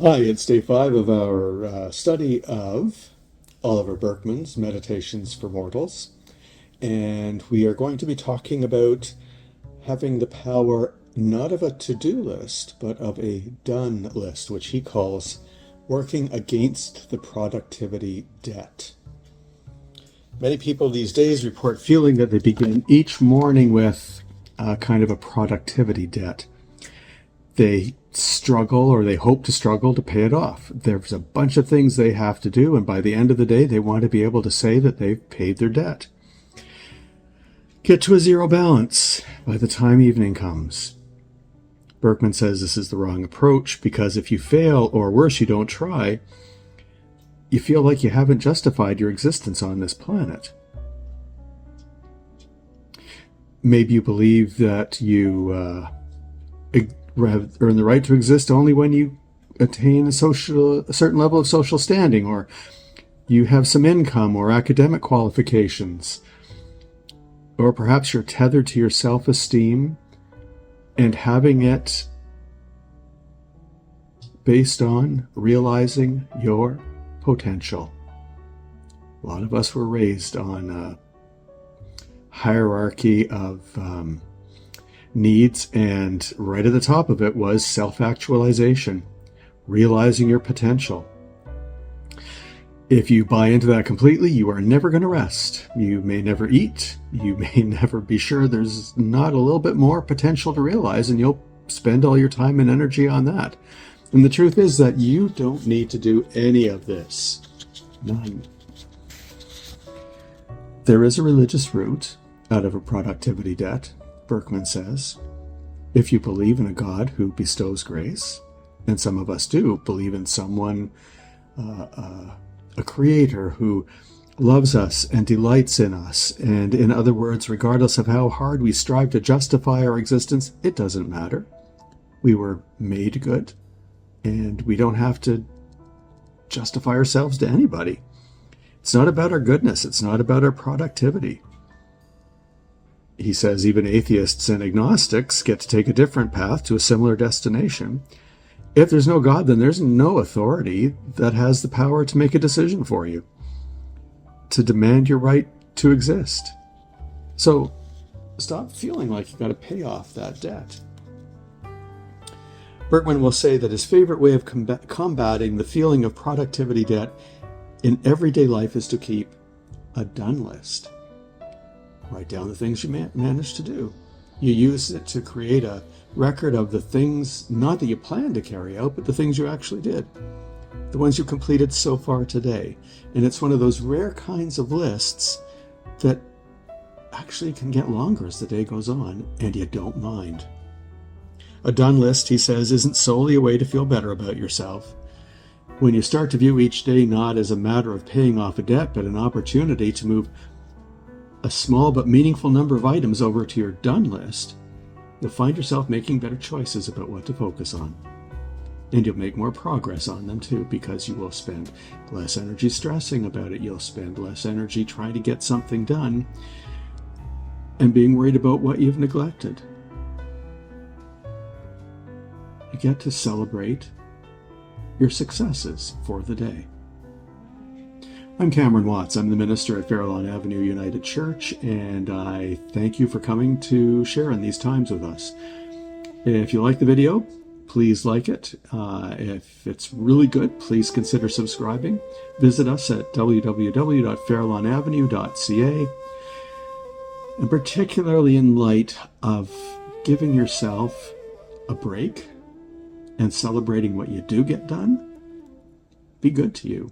Hi, it's day 5 of our study of Oliver Burkeman's Meditations for Mortals, and we are going to be talking about having the power not of a to-do list, but of a done list, which he calls working against the productivity debt. Many people these days report feeling that they begin each morning with kind of a productivity debt. They struggle, or they hope to struggle, to pay it off. There's a bunch of things they have to do, and by the end of the day, they want to be able to say that they've paid their debt. Get to a zero balance by the time evening comes. Burkeman says this is the wrong approach, because if you fail, or worse, you don't try, you feel like you haven't justified your existence on this planet. Maybe you believe that you earn the right to exist only when you attain a certain level of social standing, or you have some income or academic qualifications, or perhaps you're tethered to your self-esteem and having it based on realizing your potential. A lot of us were raised on a hierarchy of needs, and right at the top of it was self-actualization, realizing your potential. If you buy into that completely, you are never going to rest. You may never eat. You may never be sure there's not a little bit more potential to realize, and you'll spend all your time and energy on that. And the truth is that you don't need to do any of this. None. There is a religious root out of a productivity debt, Burkeman says. If you believe in a God who bestows grace, and some of us do believe in someone, a creator who loves us and delights in us, and in other words, regardless of how hard we strive to justify our existence, it doesn't matter. We were made good, and we don't have to justify ourselves to anybody. It's not about our goodness. It's not about our productivity. He says even atheists and agnostics get to take a different path to a similar destination. If there's no God, then there's no authority that has the power to make a decision for you, to demand your right to exist. So stop feeling like you've got to pay off that debt. Burkeman will say that his favorite way of combating the feeling of productivity debt in everyday life is to keep a done list. Write down the things you managed to do. You use it to create a record of the things, not that you planned to carry out, but the things you actually did. The ones you completed so far today. And it's one of those rare kinds of lists that actually can get longer as the day goes on, and you don't mind. A done list, he says, isn't solely a way to feel better about yourself. When you start to view each day not as a matter of paying off a debt, but an opportunity to move a small but meaningful number of items over to your done list, you'll find yourself making better choices about what to focus on. And you'll make more progress on them too, because you will spend less energy stressing about it. You'll spend less energy trying to get something done and being worried about what you've neglected. You get to celebrate your successes for the day. I'm Cameron Watts. I'm the minister at Fairlawn Avenue United Church, and I thank you for coming to share in these times with us. If you like the video, please like it. If it's really good, please consider subscribing. Visit us at www.fairlawnavenue.ca. And particularly in light of giving yourself a break and celebrating what you do get done, be good to you.